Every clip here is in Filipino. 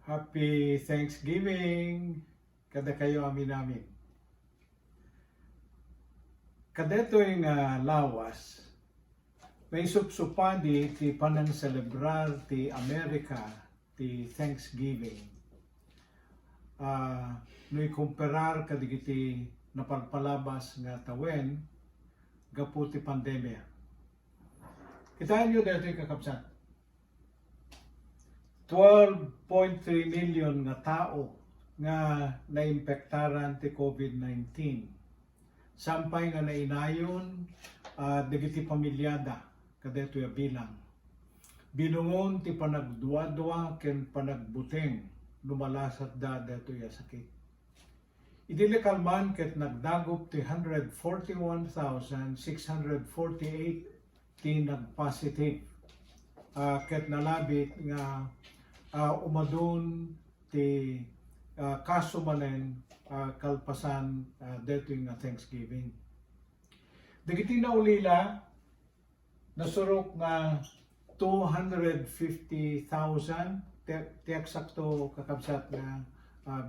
Happy Thanksgiving! Kada kayo amin. Kadeto'y lawas, may supsupadi ti panang celebrar ti Amerika ti Thanksgiving. No'y kumperar kadigiti napalpalabas nga tawen gapu ti pandemya. Kitaan nyo deto'y kakabsat. 12.3 million nga tao nga naimpektaran ti COVID-19. Sampay nga nainayon dagiti pamilyada kadeto ya bilang. Binungon ti panagduwa-duwa ken panagbuteng lumalasat da deto ya sakit. Idili kalman ket nagdagop ti 141,648 ti nagpositive. Ket nalabit nga umadun ti kaso manen kalpasan dito yung Thanksgiving. Dagiti na ulila nasurok nga 250,000 ti eksakto kakabsat nga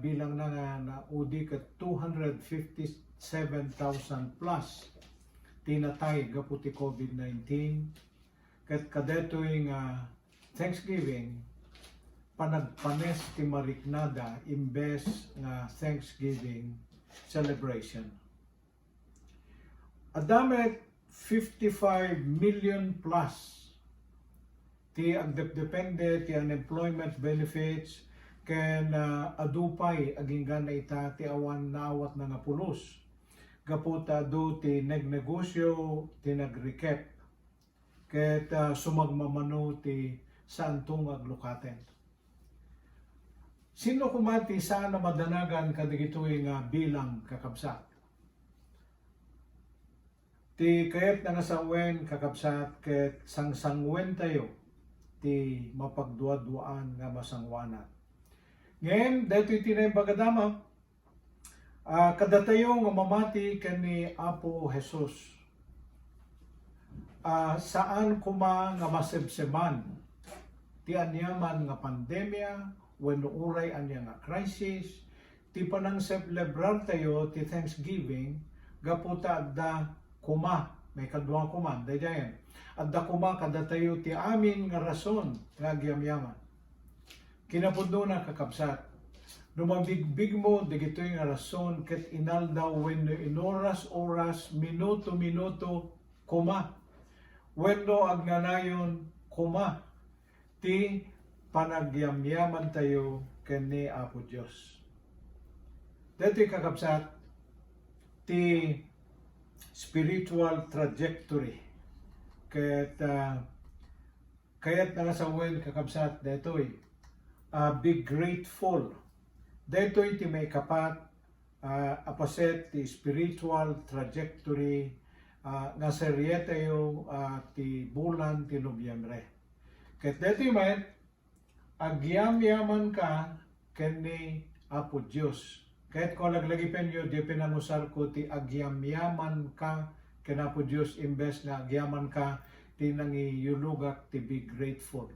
bilang na nga naudi ket 257,000 plus tinatay gapu ti COVID-19 ket kadetoy nga Thanksgiving panagpanes ti mariknada imbes nga Thanksgiving celebration. Adamet 55 million plus ti agdepende ti unemployment benefits ken adupay aginggan na ita ti awan naawat na nga pulos. Gaputa adu ti negnegosyo ti nagrecap ket sumagmamano ti saantong aglukaten. Sino kumati saan na madanagan kadigitoy nga bilang kakabsat? Ti kayat na nasawen kakabsat ket sangsangwen tayo ti mapagduad-duan nga masangwanan. Ngayon, dito itinay bagadama, kadatayo nga mamati ken ni Apo Jesus. Saan kuma nga masebseman ti anyaman nga pandemya, wenno uray anya nga crisis, ti panang celebrar tayo ti Thanksgiving, gaputa adda kuma, may kadwa kuma, dayayan. Adda kuma kada tayo ti amin nga rason nga agyamyaman. Kinapudno na kakabsat, numabigbig mo digitoy nga rason ket inaldaw wenno inoras-oras, minuto-minuto, kuma. Wenno agnanayon, kuma. Ti panagyamyaman tayo ken ni Apo Dios. Dito'y kakabsat ti spiritual trajectory ket kayat na nasawen kakabsat dito'y be grateful. Dito'y ti may kapat apaset ti spiritual trajectory nga serye tayo ti bulan ti Nobyembre. Ket dito'y met agyamyaman ka ken ni Apo Dios. Kahit ko laglagipen nyo, di pinangusar ko ti agyamyaman ka ken Apo Dios imbes na agyaman ka ti nangiyulugak ti be grateful.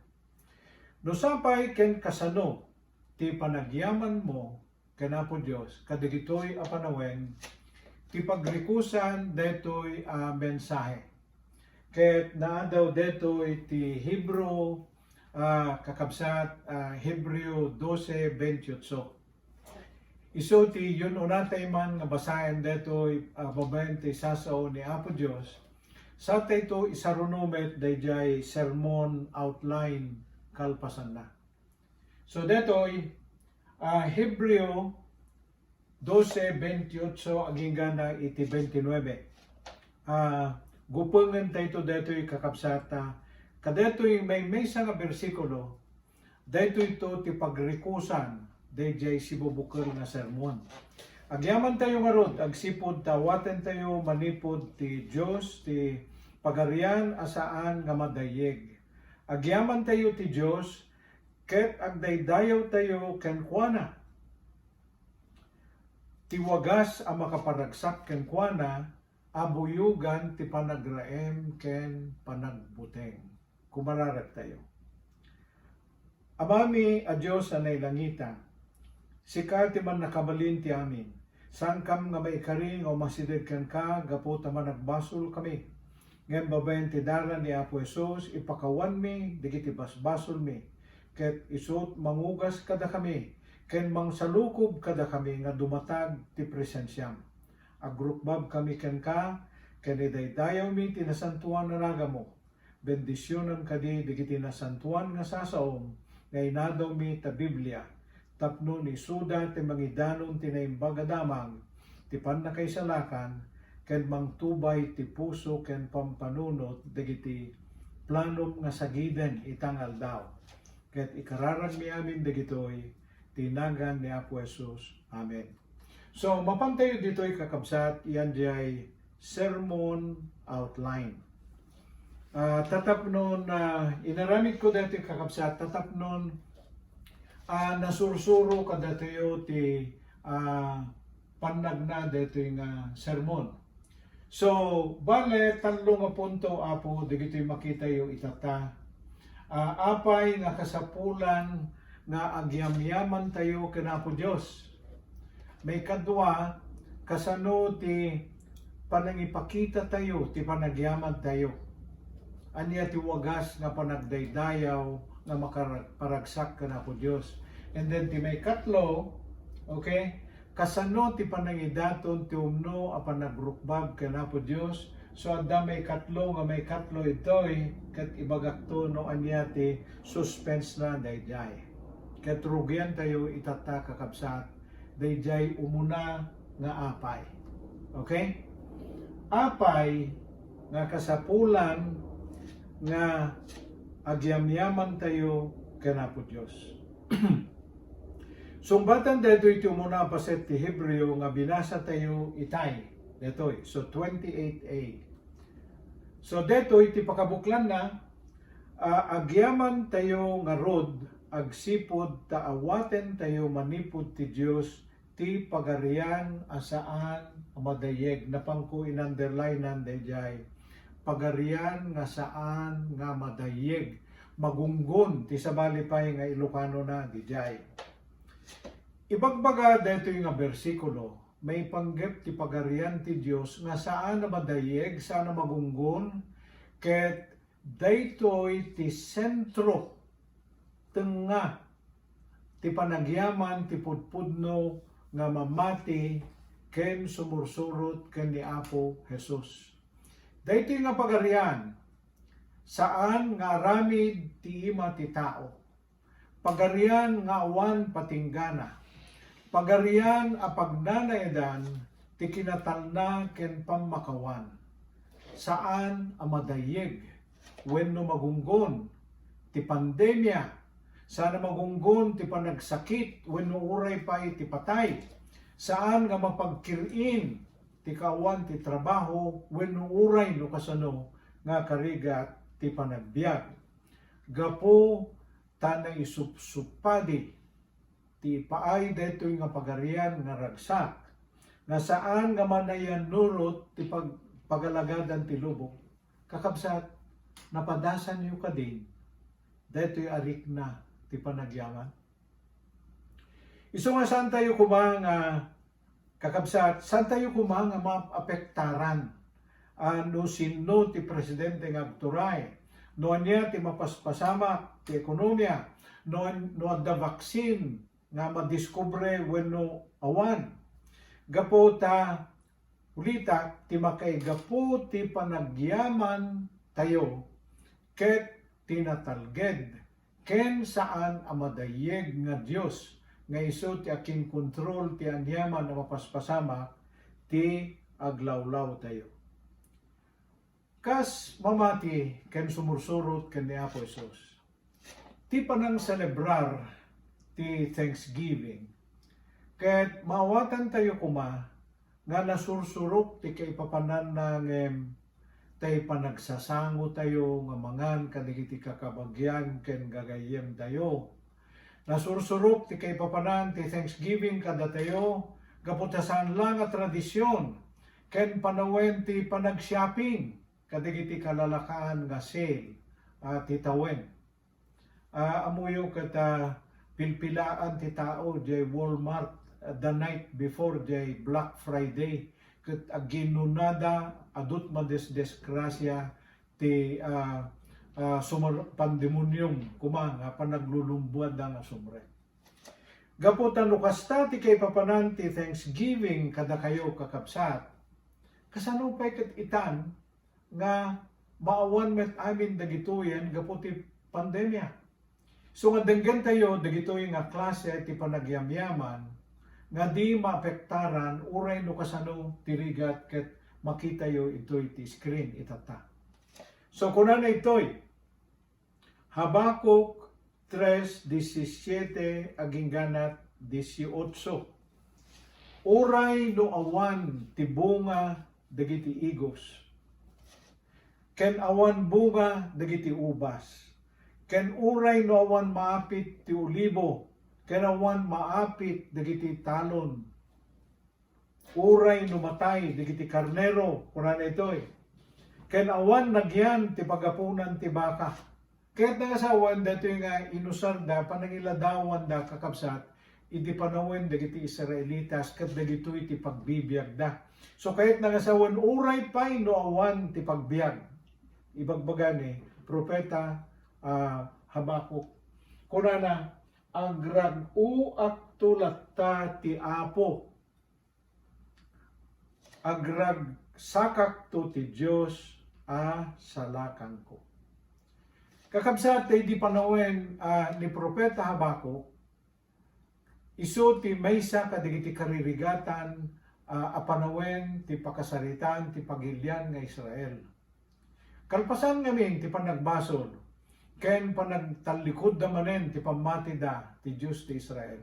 No sapay ken kasano ti panagyaman mo ken Apo Dios kadigitoy a panawen ti pagrikusan detoy mensahe. Ket naa daw detoy ti Hebrew kakabsat Hebreo 12:28. Iso ti yun unatay man nga basayan detoy babaen ti sasaw ni Apo Dios. Sa ito isarunomet dayjay sermon outline kalpasan na. So detoy Hebreo 12:28 aginggan na iti 29. Gupungan tayo detoy kakabsata kadetoy may nga bersikulo, dito ito ti pagrikusan, dayjay sibubukal nga sermon. Agyaman tayo nga rod, agsipod tawaten tayo manipod ti Diyos, ti pagarian asaan nga madayeg. Agyaman tayo ti Diyos, ket agdaydayaw tayo ken kuana. Ti wagas a makaparagsak ken kuana, abuyugan ti panagraem ken panagbuteng. Kumararag tayo. Amami a Diyos anay langita, sika ti man nakabalin ti amin, sangkam nga maikaring o masidegkan ka, gapo taman nagbasol kami. Ngayon babayan ti daran ni Apo Jesus, ipakawan mi, digiti basbasol mi, ket isut mangugas kada kami, ken mangsalukob kada kami nga dumatag ti presensyam. Agrukbab kami ken ka, ken idaydayaw mi ti nasantuan na naga mo. Bendisyonan kadi digiti nasantuan nga sasaom, nga inadaw mi ta Biblia, tapno ni suda ti mangidanon ti naimbag damang, ti pannakaisalakan, ken mangtubay ti puso ken pampanunot dagiti planom nga sagiden itang aldaw. Ket ikararag mi amin dagitoy tinagan ni Apo Jesus. Amen. So mapantayo ditoy kakabsat, yan jay sermon outline. Tatapnon inaramid ko dito kakabsat, tatapnon nasursuro kadatayo ti panagna dito yung sermon. So, bale, talong nga punto, Apo, digito'y makita yung itata. Apay nga kasapulan nga agyamyaman tayo kinapo Diyos. May kadwa, kasano ti panangipakita tayo, ti panagyaman tayo. Anya ti wagas nga panagdaydayaw nga makaparagsak kinapo Diyos. And then ti may katlo, okay, kasano ti panangidaton ti umno a panagrukbab kanapo Dios. So adda may katlo nga may katlo itoy ket ibagakto no anya ti suspense na dayjay. Ket rugyan tayo itata kakabsat dayjay umuna nga apay. Okay? Apay nga kasapulan nga agyamyaman tayo kanapo Dios. Sumbatan dito ito muna paset ti Hebreo nga binasa tayo itay. Detoy. So 28a. So dito iti pakabuklan na agyaman tayo nga rod agsipod taawaten tayo manipod ti Dios ti pagarian asaan madayeg. Napangko in-underline dayjay. Pagarian nga saan nga madayeg. Magunggon ti sabalipay nga Ilocano na dijay. Ibagbaga dito yung bersikulo, may panggep ti pagarian ti Diyos nga saan na madayeg, saan na magunggon, ket daytoy ti sentro tenga ti panagyaman ti pudpudno nga mamati ken sumursurot ken ni Apo Jesus. Daytoy nga pagarian saan nga aramid ti ima ti tao. Pagarian nga awan patinggana. Pagarian a pagnanaedan ti kinatalna ken pamakawan. Saan a madayeg wenno magunggon ti pandemya. Saan magunggon ti panagsakit wenno uray pay ti patay. Saan nga mapagkirin ti kawan ti trabaho wenno uray no kasano nga karigat ti panagbiag. Gapo tanay isupsupadi ti paay detoy nga pagarian nga ragsak nga saan nga manayan nurot ti pagalagadan ti lubong. Kakabsat, napadasan niyo ka din detoy arik na ti panagyaman. Iso nga saan tayo kumang kakabsat, saan tayo kumang maapektaran no sino ti presidente nga agturay, no niya ti mapaspasama ti ekonomiya, no adda vaksin nga madiskubre wenno awan. Gapo ta ulita ti makaigapo ti panagyaman tayo ket tinatalged ken saan a madayeg nga Dios nga isu ti akin kontrol ti anyaman na mapaspasama ti aglawlaw tayo. Kas mamati ken sumursurot ken ni Apo Jesus. Ti panang celebrar ti Thanksgiving. Ket maawatan tayo kuma nga nasursurok ti kaipapanan ng tay panagsasango tayo nga mangan kadigiti kakabagyan ken gagayem tayo. Nasursurok ti kaipapanan ti Thanksgiving kada tayo gaputasan lang nga tradisyon ken panawen ti panag-shopping kadigiti kalalakaan nga sale at titawen. amuyo kata pilpilaan ti tao jay Walmart the night before jay Black Friday ket aginunada adut madesgrasya ti pandemonyum kuma nga panaglulumbuad nga sumre. Gaputan no kasta ti kay papanan ti Thanksgiving kada kayo kakabsat. Kasano pa ket itan nga maawan met amin dagitoyen gaputi pandemya. So nga denggan tayo dagitoy nga klase ti panagyamyaman nga di maapektaran uray no kasano tirigat ket makita yo itoy ti screen itata. So kunan itoy Habakuk 3:17 aging ganat 18. Uray no awan ti bunga dagiti igos. Ken awan bunga dagiti ubas. Ken uray no awan maapit ti ulibo. Ken awan maapit dagiti talon. Uray no matay dagiti karnero kunan itoy. Ken awan nagyan ti pagapunan ti baka. Kahit nga sa awan dato nga inusar da panangiladawan da kakabsat iti panawin dagiti Israelitas ket dagito iti pagbibiyag da. So kahit nga sa awan uray pay no awan ti pagbiag. Ibagbaga ni propeta Habakuk. Kunana agrag-u ak tulatta ti Apo. Agrag sakak to ti Dios salakang ko. Kakabsat di panawin ni propeta Habakuk isu ti maysa kadagiti karirigatan apanawin ti pakasaritan ti pagilian nga Israel. Kalpasan ngamin ti panagbasol ken panagtalikod da manen ti pamati da ti Diyos ti Israel.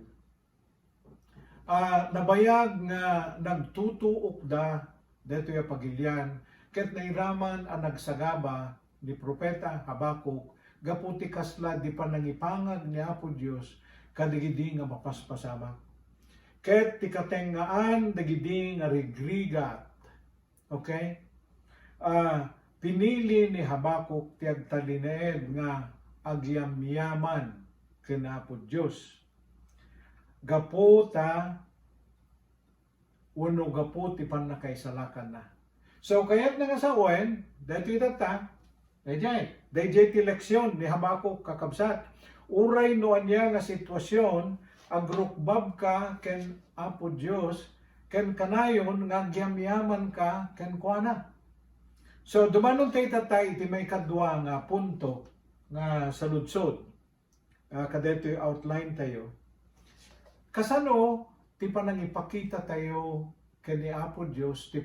Nabayag nga nagtutuok da dito yung pagilian ket nairaman ang nagsagaba ni propeta Habakuk gaputi kasla di panangipangag ni Apo Dios kadigidi nga mapaspasama. Ket ti katengaan dagidi nga rigrigat. Okay? Pinili ni Habakuk ti agtalined nga agyamyaman ken Apo Dios. Gaputa uno gaputi panakaisalakan na. So kaya't nga sa uwan, dahito itata, dayjay ti leksyon ni Habakuk kakabsat. Uray noan niya nga sitwasyon, agrukbab ka ken Apo Dios, ken kanayon nga gyamyaman ka ken kuana. So dumanon tayo tatay iti may kadwa nga punto nga saludsod. Kadeto'y outline tayo. Kasano ti panang ipakita tayo ken ni Apo Dios ti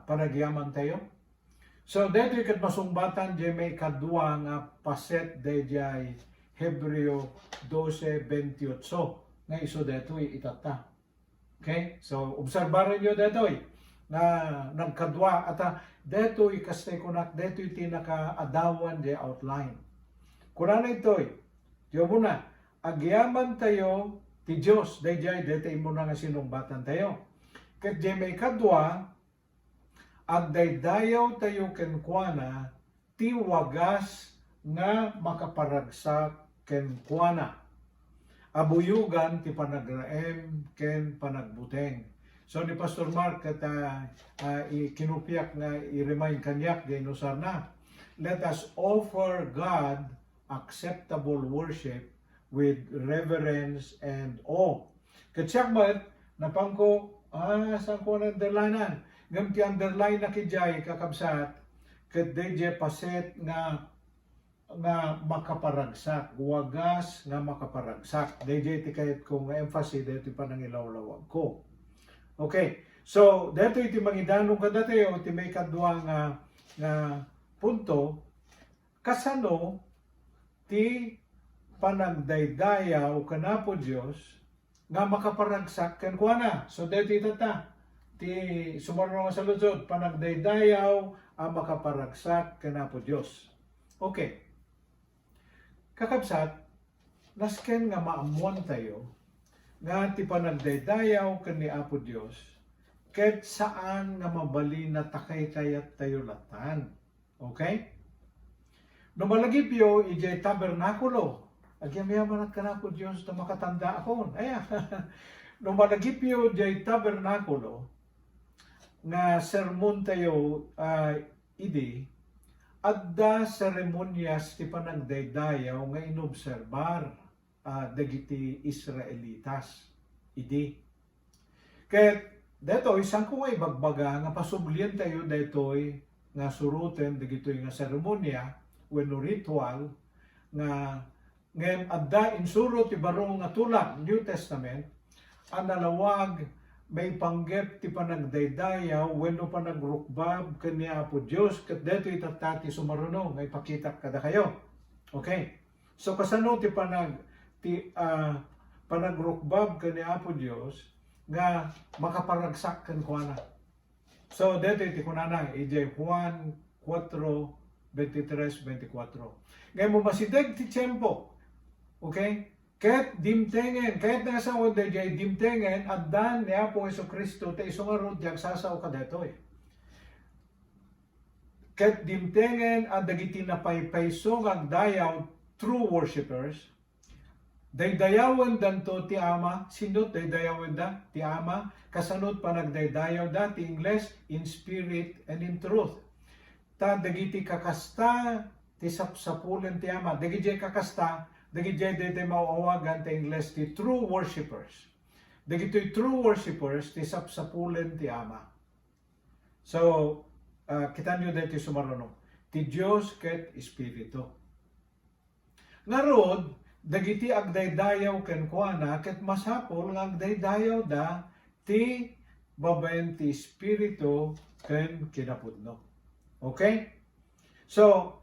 panagyaman tayo? So, dito ikat masungbatan di may kadwa nga paset de jay Hebreo 12:28 nga iso dito itata. Okay? So, obserbaran nyo dito na nagkadwa at dito ikastay kunak dito iti naka-adawan di outline. Kurana ito diyo muna, agyaman tayo ti Diyos de jay dito imo na nga sinumbatan tayo. Ket di may kadwa agdaydayaw tayo kenkwana ti wagas nga makaparagsak kenkwana. Abuyugan ti panagraem ken panagbuteng. So ni Pastor Mark kinupyak nga i-remind kanyak di inusar na. Let us offer God acceptable worship with reverence and awe. Katsak ba't napangko saan ko nandalanan? Ngam ti underline na kijay kakabsat ket DJ paset nga makaparagsak, wagas nga makaparagsak. DJ ti kayat kong emphasis dito panangilawlawag ko. Okay, so dito iti mangidanong kada tayo iti may kadwa nga punto kasano ti panagdaydayaw kanapo Dios nga makaparagsak ken kuana. So dito itata ti sumarno nga sa lutsod, panagdaydayaw ang makaparagsak kanapo Dios. Okay. Kakabsat, nasken nga maamuan tayo nga ti panagdaydayaw ken ni Apo Dios ket saan nga mabali na takay kayat tayo latan. Okay? Numalagipyo ijay tabernakulo. Agyamyaman at kanako Diyos na makatanda ako. Aya. Numalagipyo ijay tabernakulo nga sermon tayo idi adda seremonyas ti panagdaydayaw nga inobserbar dagiti Israelitas idi. Ket detoy sangko nga ibagbaga nga pasublian tayo detoy nga suruten dagitoy nga seremonya wenno ritual nga ngem adda insuro ti barong nga tulak New Testament ang nalawag may panggep ti panagdaydayaw wenno panagrukbab kaniya Apo Dios ket detoy tatati sumaruno nga ipakita kada kayo. Okay. So kasano ti panagrukbab kaniya Apo Dios nga makaparagsak ken kuana. So detoy ti kunana ijay Juan 4:23-24. Ngayon mo masideg ti tiyempo. Okay? Kahit dimtengen, kahit nasa wanda jay dimtengen, at dan ni Apo Jesucristo, ta isong arod diag sasaw ka detoy. Kahit dimtengen, at dagiti na paypaysong agdayaw, true worshipers, daydayawan danto ti Ama, sindot daydayawan da ti Ama, kasanot pa nagdaydayaw da ti Ingles, in spirit and in truth. Ta dagiti kakasta, ti sapsapulen ti Ama, dagiti kakasta, dagiti dete mauawagan ti Ingles ti true worshipers. Dagiti true worshipers ti sapsapulen ti Ama. So, kita nyo dito sumaruno. Ti Diyos ket Espiritu. Ngarod, dagiti agdaydayaw ken kuana ket masapol nga agdaydayaw da ti babaen ti Espiritu ken kinapudno. Okay? So,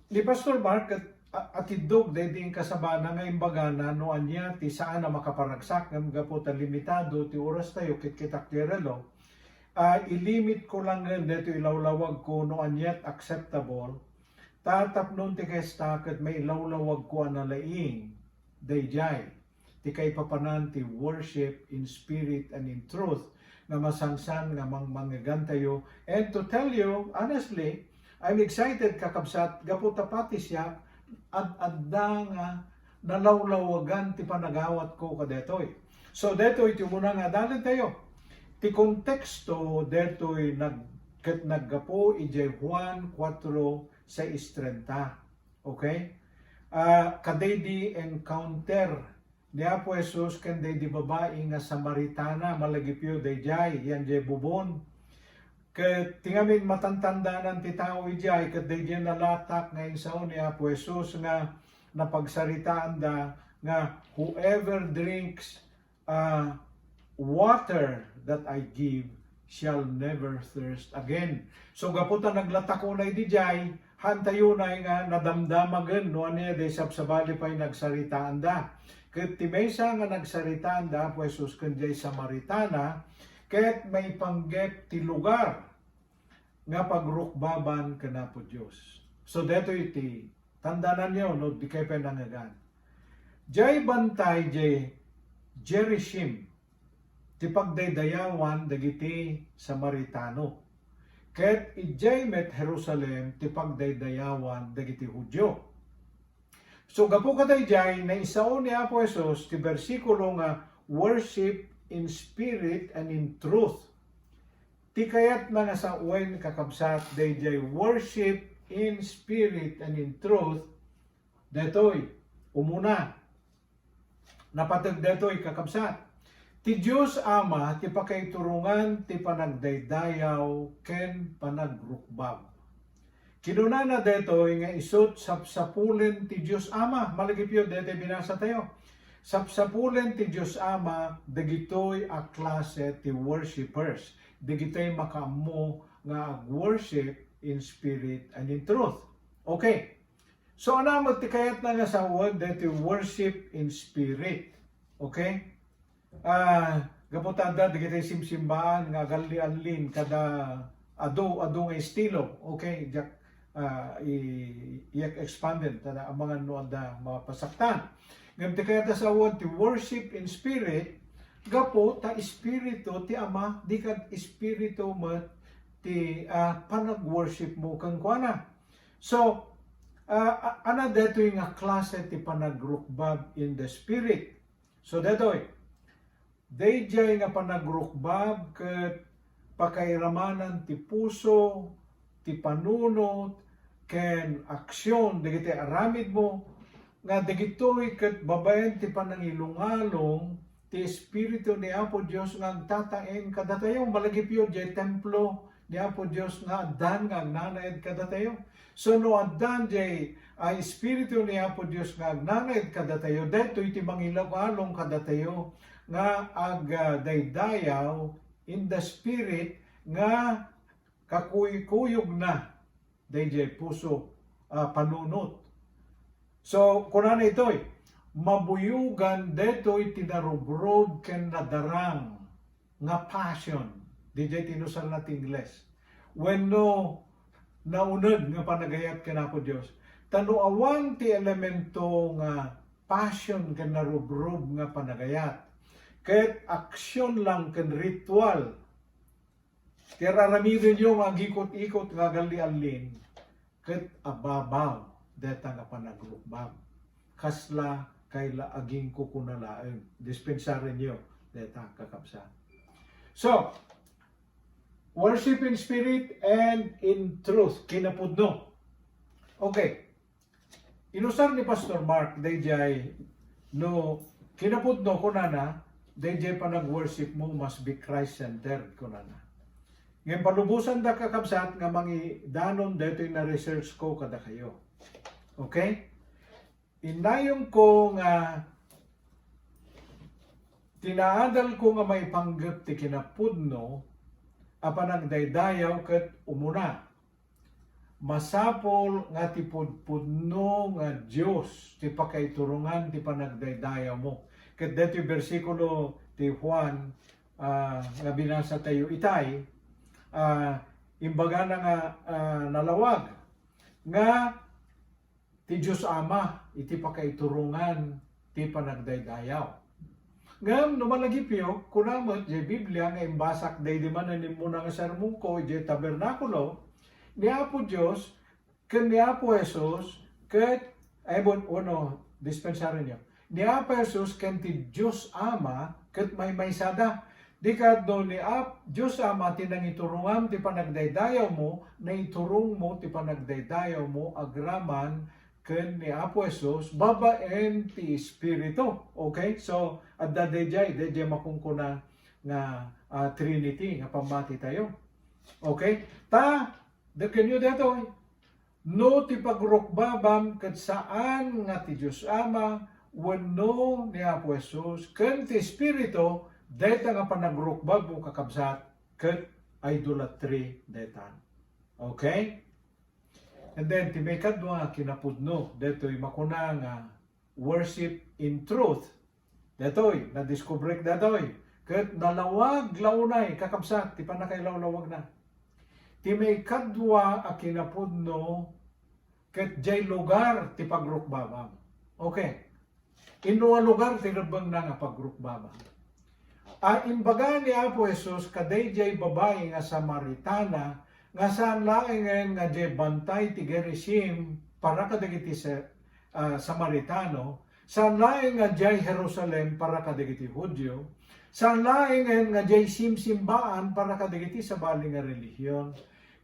ni Pastor Mark at idog din kasabana nga imbagana no anya ti saan na makaparagsak ng gapo ta limitado ti oras tayo kit kitaktirelo. Ilimit ko lang rin dito ilawlawag ko no anyat acceptable. Tatapnon ti kesta ket may ilawlawag ko analaing dayjay. Ti kay papanan ti worship in spirit and in truth nga masansan nga manggagan tayo. And to tell you honestly, I'm excited kakabsat gapo tapati siya adda nga nalawlawagan ti panagawat ko kadetoy. So detoy ti muna nga dalan tayo. Ti konteksto detoy naggapo ijay Juan 4:6-30. Okay? Kaday di encounter ni Apo Jesus kanday di babae nga Samaritana malagipyo dayjay yan jay bubon. Ket tingamin matantandanan ti tao ijay ket dayjay nalatak nga insaon ni Apo Jesus nga napagsaritaan da nga whoever drinks water that I give shall never thirst again. So gaputa naglatakon di jay hantayo na nga nadamdamagen no anya day sabsabali pay nagsaritaan da. Ket ti maysa nga nagsaritaan da Apo Jesus ken jay Samaritana ket may panggep ti lugar nga pagrukbaban kana po Dios. So deto iti tandanan niyo no di kay penangagan. Jay bantay jay Jerishim ti pagdaydayawan dagiti Samaritano. Ket ijay met Jerusalem ti pagdaydayawan dagiti Hudyo. So gapo katay jay na isaon ni Apo Jesus ti bersikulo nga worship in spirit and in truth. Ti kayat na nga sa uwain kakabsat dayjay worship in spirit and in truth. Detoy umuna napatag detoy kakabsat. Ti Dios Ama ti pakaiturungan ti panagdaydayaw ken panagrukbab. Kinunana detoy nga isut sapsapulen ti Dios Ama. Malagipyo detoy binasa tayo. Sapsapulen ti Dios Ama dagitoy a klase ti worshipers. Dagitoy makaammo nga worship in spirit and in truth. Okay. So ana mo ti kayat na nga sa word detoy worship in spirit. Okay? Gaputada dagitoy simsimbaan nga gali-alin kada ado nga estilo. Okay? I-expanded tada ang mga nuanda mapasaktan. Ngam ti kayat sa word ti worship in spirit gapo ta espiritu ti Ama di kad espiritu mo ti panag-worship mo kang kuana. So ana detoy nga klase ti panagrukbab in the spirit. So detoy, dayjay nga panagrukbab ket pakairamanan ti puso, ti panunot, ken aksyon, dagiti aramid mo, nga dagitoy ket babaen ti panangilungalong, ti Espiritu ni Apo Dios nga agtataeng kadatayo, malagipyo jay templo ni Apo Dios nga addan nga agnanaed kadatayo. So no addan jay ay Espiritu ni Apo Dios nga agnanaed kadatayo, detoy ti mangilagalong kadatayo nga daydayaw in the spirit nga kakuyog na dayjay puso panunot. So kunana itoy mabuyugan detoy tinarubrob ken nadarang nga passion dayjay tinusal na ti Ingles wenno nauneg nga panagayat ken Apo Dios tanuawan ti elemento nga passion ken narubrob nga panagayat ket aksyon lang ken ritual ti raramidin yung agikot-ikot nga gali-alin ket ababaw deta nga panagrukbab kasla kayla aging kukunalaen dispensaren nyo deta kakabsa. So worship in spirit and in truth kinapudno. Okay, inusar ni Pastor Mark dayjay no kinapudno kunana dayjay panag-worship mo must be Christ-centered kunana. Ngayon palubusan da kakabsat nga mangidanon daytoy na research ko kada kayo. Okay? Inayon ko nga tinaadal ko nga may panggap ti kinapudno apan nagdaydayaw ket umuna. Masapol nga ti pudpudno nga Dios ti pakaiturungan ti panagdaydayaw mo. Ket detoy bersikulo ti Juan nga binasa tayo itay imbaga na nga nalawag nga ti Diyos Ama iti pakaiturungan ti panagdaydayaw. Ngam numalagipyo kunamot jay Biblia nga imbasak daydi man muna nga sermon ko jay tabernakulo ni Apo Dios ken ni Apo Jesus ket dispensaren niyo ni Apo Jesus ken ti Diyos Ama ket may-maysada di kadto ni Diyos Ama tinangiturungan ti panagdaydayaw mo na iturong mo ti panagdaydayaw mo agraman ken ni Apo Jesus babaen ti Espiritu. Okay? So adda dayjay makungkuna nga Trinity nga pamati tayo. Okay? Deken nyo dito no ti pagrukbabam ket saan nga ti Diyos Ama wenno ni Apo Jesus ken ti Espiritu deta nga panagrukbab mo kakabsat ket idolatry detan. Okay? And then, ti may kadwa kinapudno, deto'y makuna nga worship in truth. Deto'y, na-discover deto'y, ket nalawag launay, kakabsat, ti panakailawlawag na. Ti may kadwa a kinapudno, ket jay lugar ti pagrukbabam. Okay. Inuwa lugar ti rabang na nga pagrukbabam. Imbaga ni Apo Jesus, kaday jay babae nga Samaritana, nga saan laing nga jay bantay ti Gerizim para kadagiti Samaritano, saan laing nga jay Jerusalem para kadagiti Hudyo, saan laing nga jay simsimbaan para kadagiti sa bali nga relihiyon,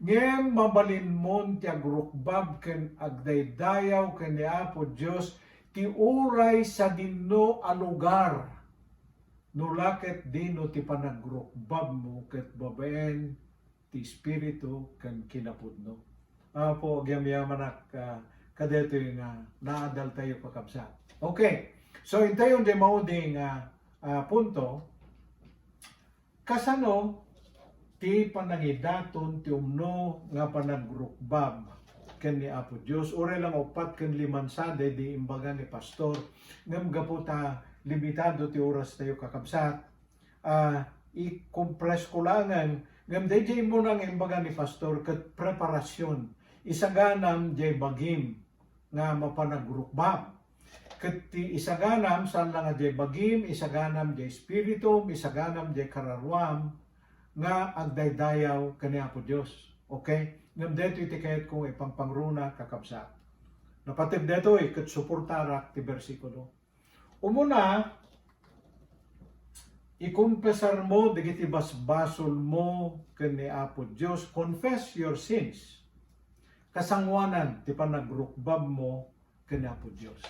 ngem mabalin mon ti agrukbab ken agdaydayaw ken ni Apo Dios ti uray sa dinno a lugar, nulaket dino ti panagrukbab mo ket babaen ti Espiritu ken kinapudno. Po gyamyamanak kadeto nga naadal tayo kakabsat. Okay. So intayon di mauding punto kasano ti panangidaton ti umno nga panagrukbab ken ni Apo Dios ore lang 4 ken 5 sade di imbaga ni pastor ngem gaputa limitado ti oras tayo kakabsat. I-compress ko langan ngam dayjay mo nang imbaga ni pastor ket preparasyon isaganam jay bagim nga mapanagrukbab ket ti isaganam saan lang jay bagim isaganam jay espiritu isaganam jay kararwam nga agdaydayaw kani Apo Dios. Okay? Ngam dito iti kayat kong ipangpangruna kakabsat. Napatid dito ket suportara ti bersikulo. Umuna, ikumpesar mo, digiti basbasol mo ken ni Apo Dios, confess your sins. Kasangwanan, ti panagrukbab mo ken ni Apo Dios.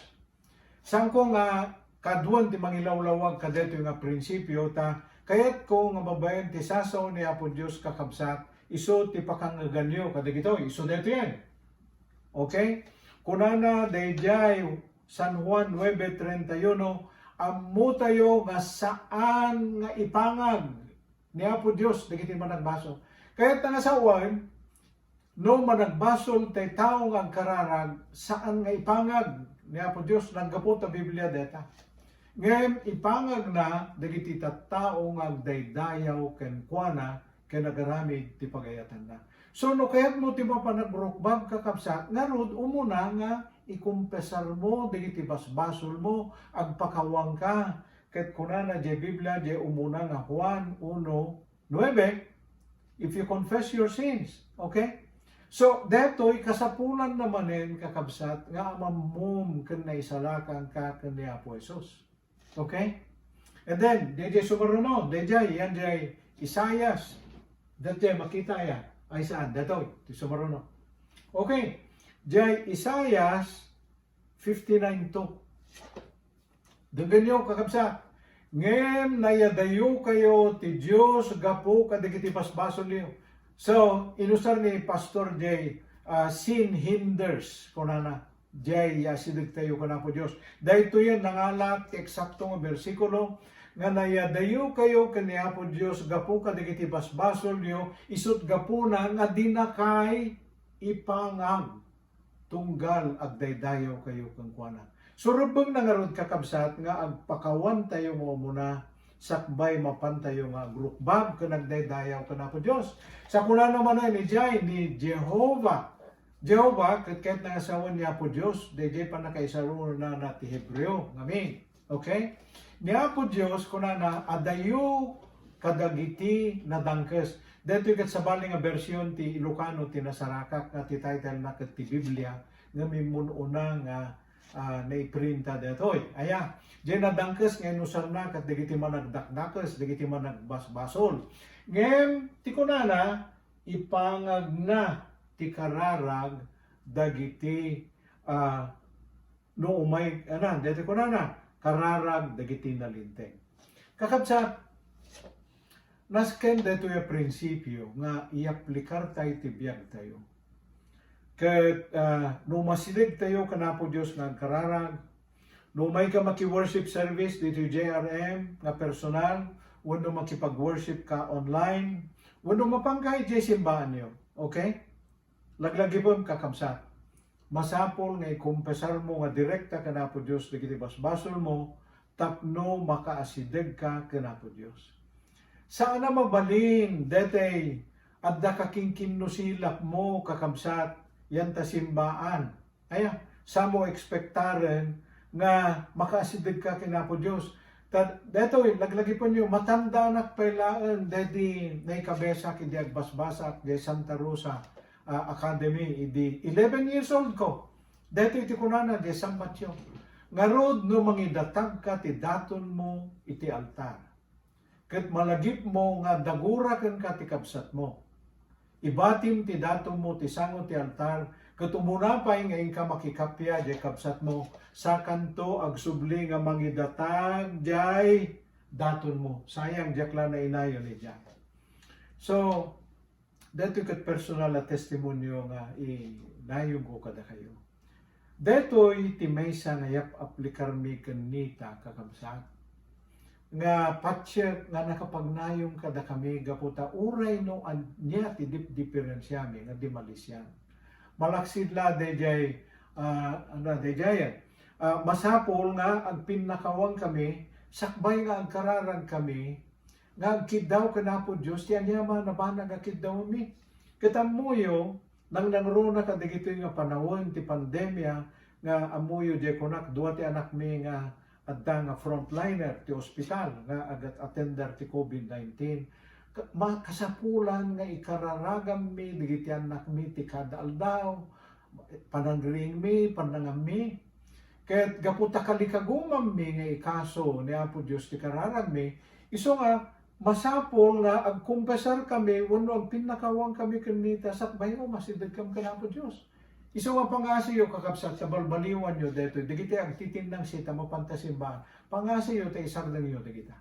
Sangko nga, kaduan ti mangilawlawag kadeto nga prinsipyo, ta kayat ko nga babayan ti sasaw ni Apo Dios kakabsat, iso ti pakangaganyo, kadigito, iso deto yan. Okay? Kunana, dayjay, San Juan 9:31, ammo tayo nga saan nga ipangag ni Apo Dios dagiti managbaso. Kaya nga sa uwan, no managbasol tay tao nga kararag saan nga ipangag ni Apo Dios naggapo ta Biblia deta. Ngayon ipangag na dagiti tattao nga daydayaw ken kuana ken nagaramid ti pagayatan na. So no kayat mo ti mapanagrukbab kakabsat ngarod umuna nga ikumpesar mo dagiti basbasol mo agpakawang ka ket kunana di Biblia di umuna nga Juan 1:9 if you confess your sins, okay? So detoy kasapulan namanen kakabsat nga mamum ken naisalakan ka ken ni Apo Jesus. Okay? And then DJ sumaruno, DJ yan jay Isaias. Dati makita ya ay saan detoy ti sumaruno. Okay. Jay Isaias 59:2. Duggan niyo kakabsat. Ngem nayadayo kayo ti Dios gapo kadagiti basbasol niyo. So, inusar ni Pastor Jay, sin hinders, kunana, Jay, sidig tayo ka na po Diyos. Dahil ito yan, nangalak, eksakto nga versikulo, nga nayadayo kayo kaniya po Diyos, gapu kadigiti basbasol niyo, isut gapu na nga dinakay ipangag, tunggal agdaydayaw kayo kang kuana. Surubang nangarod kakabsat nga agpakawan tayo mo muna, sakbay mapantayo nga grupbab ka nagdaydayaw ka na po Diyos. Sa kuna naman ay ni Jai, ni Jehovah. Jehovah, kahit na asawan niya po Diyos, DJ pa nakaisaro na ti Hebreo. Amen. Okay? Niya po Diyos, kuna na adayo kadagiti na dangkes. Dito kat sa baling nga bersyon ti Ilocano, ti Nasarakak, na ti title na kat ti Biblia, nga may mununa nga naiprinta detoy. Aya, diyan na dangkes ngayon usar na kat dagiti managdakdakes, dagiti managbasbasol. Ngayon, ti kunana, ipangag na ti kararag dagiti no umay, dito kunana, kararag dagiti nalinteng. Kakabsat, nasken dito yung prinsipyo nga i-aplikar tayo ti biyag tayo. Kat no masilig tayo kanapo Diyos nga kararag, no may ka maki-worship service dito JRM nga personal, wano makipag-worship ka online, wano mapangkay di simbahan nyo. Okay? Laglagi po kakabsat. Masapol nga ikumpesar mo nga direkta kanapo Diyos dagiti basbasol mo, tapno makaasideg ka kanapo Diyos. Saan na mabalin, detay, adda kakingkin no silak mo kakabsat, yan ta simbaan. Aya, sa mo ekspektaren nga makasidig ka kinapo Diyos. Deto, laglagi po nyo, matanda na pailaan, dedi na ikabesa kidi agbasbasak, di Santa Rosa Academy, idi 11 years old ko. Deto iti kunana, di San Mateo. Ngarod no mangidatag ka, ti daton mo, iti altar. Kat malagip mo nga dagura ken ka ti kabsat mo. Ibatim ti datom mo ti sango ti altar, ket umunapay nga ka makikapya di kabsat mo, sa kanto agsubli nga mangidatag jay daton mo. Sayang jakla na inayon ni Jack. So, dito ket personal na testimonyo nga inayong ko kada kayo. Detoy ti maysa nga yap aplikar mi ken nita kakabsat. Nga patsyek nga nakapagnayong kada kami gaputa uray no niya ti diferensyami nga di malisyan. Malaksid la dejay masapol nga ang pinakawang kami sakbay nga ang kararang kami nga agkidaw kanapo Dios ti anyama na banag agkidaw mi. Kitamuyo nang nangruna kadigito nga panahon ti pandemya nga amuyo di kunak duwa ti anak mi nga adda nga frontliner ti ospital nga agat attender ti COVID-19 kasapulan nga ikararagam mi digiti anak mi ti kada aldaw panangring mi, panangami. Kaya't gaputa kalikagumam mi nga ikaso ni Apo Diyos ti kararag mi, iso nga masapol nga agkumpesar kami wano ang pinakawang kami kanita sakbayo masidag kam ka Apo Diyos. Iso nga pangasiyo kakapsat sa balbaliwan nyo dito, digiti ang titindang sita mapantasimbahan, pangasiyo tayo isardang nyo digita.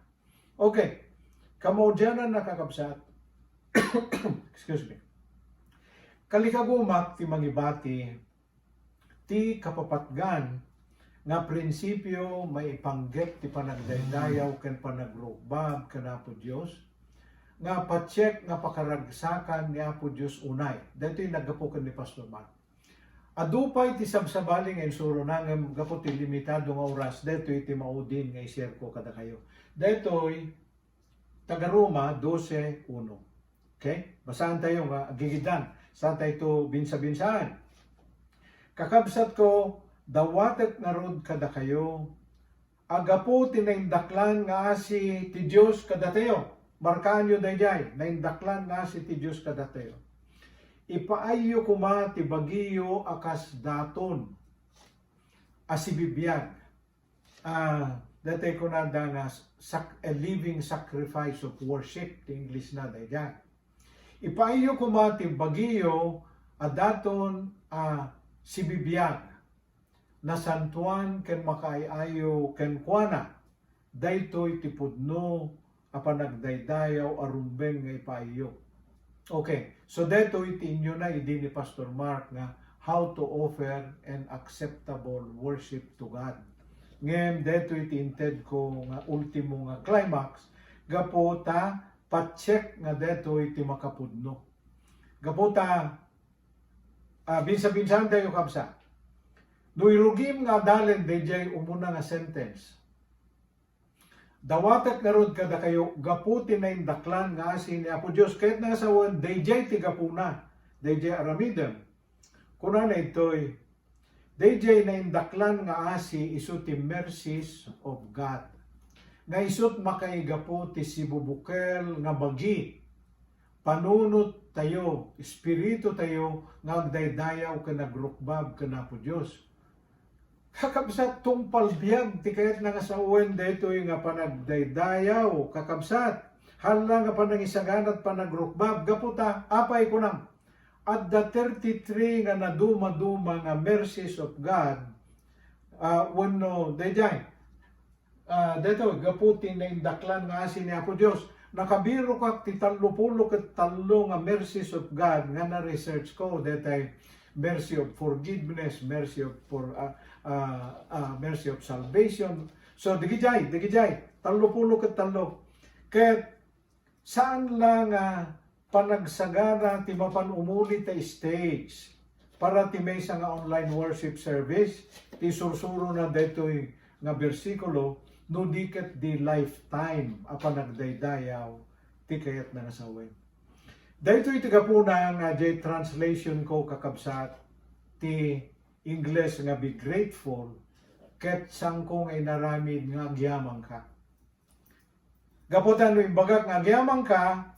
Okay, kamo dyan na kakapsat, excuse me, kalikagumak ti mangibati, ti kapapatgan, nga prinsipyo may ipanggep ti panagdaydayaw ken panagrukbab ken Apo Dios nga pacheck nga pakaragsakan ni Apo Dios unay. Dito'y naggapukan ni Pastor Mark. Adupay ti sabsabaling en suro nangem gapo ti limitado nga oras. Dito'y ti maudin nga i-share ko kada kayo. Dito'y taga Roma 12:1. Okay? Basahan tayo nga gigidan. Saan tayo ito binsa-binsaan? Kakabsat ko dawatek nga rod kada kayo, agapo tinaindaklan nga asi ti Diyos kada tayo. Markaan nyo dayjay, naindaklan nga asi ti Diyos kada tayo. Ipaayo kuma ti bagiyo akas daton, asi bibiyag. Datay ko na nga a living sacrifice of worship, ti English na dayjay. Ipaayo kuma ti bagiyo adaton si bibiyag, na santuan ken makaayo ken kuana daytoy ti pudno a panagdaydayaw arumbeng nga ipaayo. Okay, so daytoy ti inyo na idi ni Pastor Mark nga how to offer an acceptable worship to God. Ngem daytoy ti inted ko nga ultimo nga climax gapo ta pa-check nga daytoy ti makapudno. Gapo ta binsa-binsan tayo kapsa. No irugim nga dalen dayjay umuna nga sentence. Dawatek nga rod kada kayo gaputi na indaklan nga asi ni Apo Dios kahit nga sa wan dayjay ti gapuna, dayjay aramidem. Kuna na itoy dayjay na indaklan nga asi isu ti mercies of God. Nga isut makaigapo ti sibubukel nga bagi. Panunot tayo, espiritu tayo nga agdaydayaw ken nagrukbab ken Apo Dios. Kakabsat tungpal biyag ti kayat nga sa uwen daytoy nga panagdaydayaw kakabsat hala nga panangisaganat panagrukbab gaputa apay kunam at the 33 nga naduma-duma nga mercies of God wano dayjay daytoy gaputi na indaklan nga asin ni Apo Dios nakabiro kak ti 33 nga mercies of God nga na-research ko daytay mercy of forgiveness, mercy of mercy of salvation. So digijay, 33 ket saan lang panagsagana ti mapanumuli ta stage para ti may nga online worship service ti sursuro na daytoy nga bersikulo no diket di lifetime a panagdaydayaw ti kayat na nasawen. Dahito iti kapuna nga jay translation ko kakabsat ti English nga be grateful ket sangkong ay naramid nga agyaman ka. Gaputan no imbagak nga agyaman ka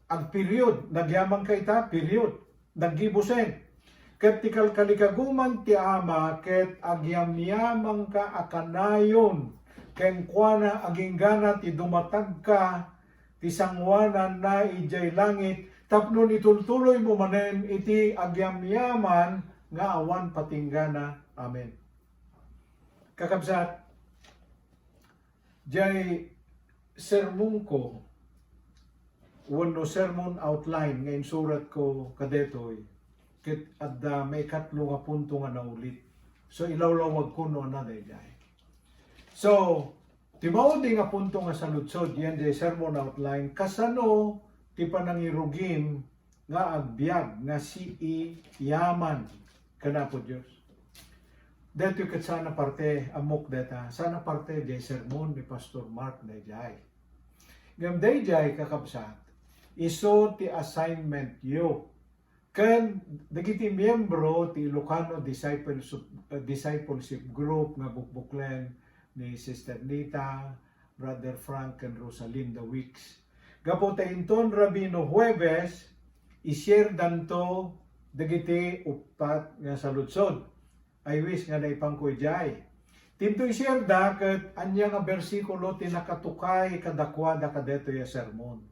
ag period, nagyaman ka ita period, naggibusen. Ket ti kalkalikaguman ti ama ket agyamyamang ka akanayon ken kuana aginggana ti dumatag ka ti sangwanan na ijay langit tapnon itultuloy mo manen iti agyamyaman nga awan patinggana. Amen. Kakabsat jay sermon ko wano sermon outline nga insurat ko kadetoy ket adda may katlo nga punto nga naulit. So ilawlawag ko no na dayjay. So timaudi nga punto nga saludsod yan di sermon outline kasano ti panangirugim nga agbyag nga si yaman kana po Dios. Dito ket sana parte amok deta sana parte di sermon ni Pastor Mark dayjay. Ngem dayjay kakabsat iso ti assignment yo ken dagiti miyembro ti Ilocano discipleship group nga bukbuklen ni Sister Nita, Brother Frank, and Rosalinda Weeks. Gapo ta inton Rabino Huwebes, i-share danto dagiti upat nga sa lutsod. I wish nga naipangkoy jay. Tinto i-share da ket anya nga bersikulo tinakatukay kadakwada kadeto ya sermon.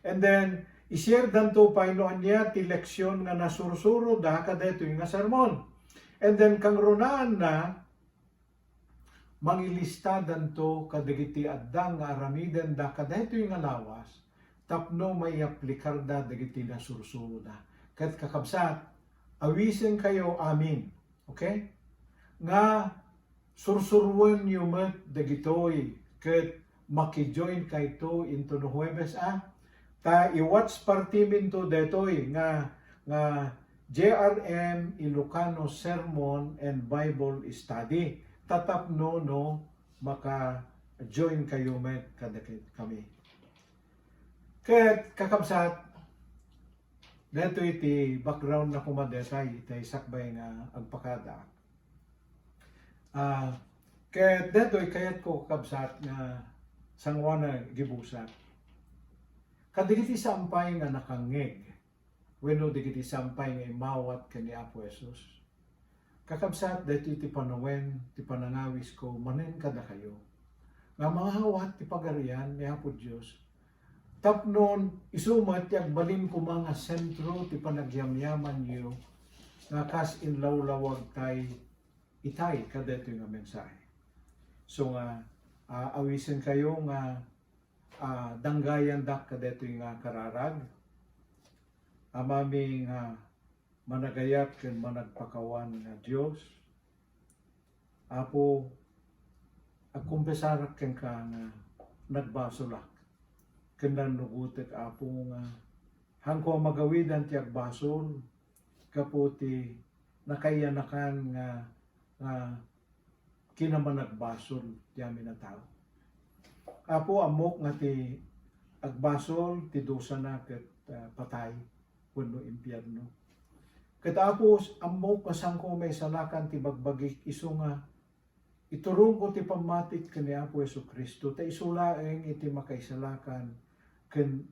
And then i-share danto paino anya ti leksyon nga nasursuro da kadeto nga sermon. And then kang runaan na mangilista danto kadagiti addang nga aramiden da kadeto nga lawas tapno may aplikar da dagiti nasursuro da. Ket kakabsat awisen kayo amin. Okay? Nga sursurwan yumet dagitoy ket makijoin kayto into no Huwebes ta i-watch party minto detoy nga JRM Ilocano Sermon and Bible Study tatapno no maka join kayo met kadakit kami ket kakabsat deto iti background na kumadetay iti sakbay nga agpakada. Kaya detoy kayat ko kabsat nga sangwa na gibusat. Kadigiti sampay nga nakangeg, wenno digiti sampay nga imawat kani Apo Jesus. Kakabsat detoy ti panawen, ti panangawis ko, manen kada kayo. Nga mahawat ti pagarian ni Apo Dios. Tapnon isumat yak balin ko mga sentro ti panagyamyaman niyo nga kas inlawlawag tay itay kadeto nga mensahe. So nga awisen kayo nga danggayan dak kadeto nga kararag. Amami nga managayat ken managpakawan nga Dios. Apo agkumpesarak ken ka nga nagbasolak. Ken nanugutek apo nga hangko magawidan ti agbasol kaputi nakayanakan nga kinamanagbasol ti amin na tao. Apo amok nga ti agbasol ti dosa na ket patay wenno impyerno. Ket apo amok kasangko may salakan ti bagbagik isu nga iturong ko ti pamatik ken ni Apo Jesucristo ta isulaeng iti makaisalakan ken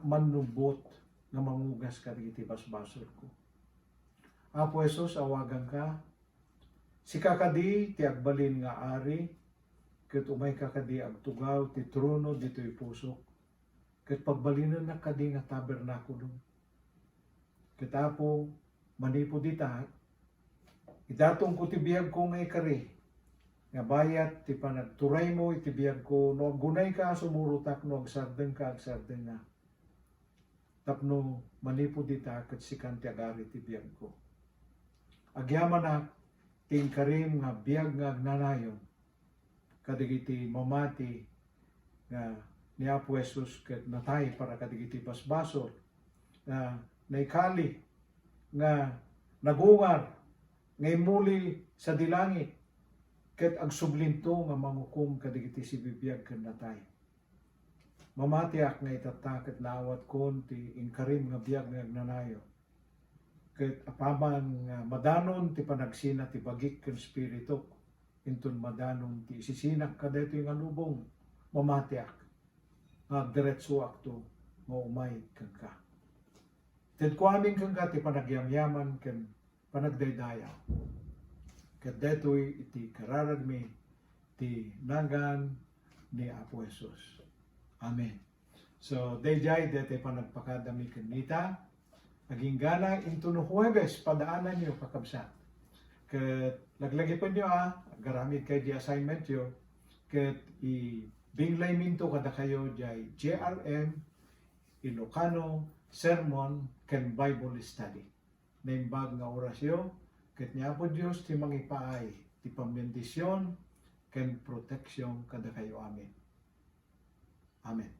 manubot nga mangugas kadagiti basbasol ko. Apo Jesus awagan ka si kakadi ti agbalin nga ari ket umay kakadi agtugaw ti trono ditoy pusok ket pagbalinan na kadi nga tabernakulo ket Apo manipo dita idatong ko ti biag ko nga ikari nga bayat ti panagturay mo iti biag ko no agunay ka sumurutak no agsardeng na tapno manipo dita ket sikan ti agari ti biag ko agyaman na ting karim nga biag nga agnanayon kadigiti mamati nga ni Apo Jesus ket natay para kadigiti basbasol nga naikali nga nagungar nga imuli sa dilangit ket agsublinto nga mangukom kadigiti si bibiyag ken natay. Mamatiak nga itata ket naawat kon ti inkarim nga biag nga agnanayon ket apaman nga madanon ti panagsina ti bagik ken spirito inton madanon ti sisinak kadaytoy nga lubong mamatiak nga diretso akto nga umay ken ka. Ted kuamin ken ka ti panagyamyaman ken panagdaydayaw. Ket detoy iti kararagmi ti nagan ni Apo Jesus. Amen. So dayjay detoy panagpakadami ken nita aging gana into no Huwebes padaanan niyo kakabsat. Ket laglagi pa niyo garamid kay di assignment yo ket i binglay minto kada kayo jay JRM Ilocano Sermon ken Bible Study. Naimbag nga orasyon ket niya po Dios ti mangipaay ti pambendisyon ken proteksyon kada kayo amin. Amen.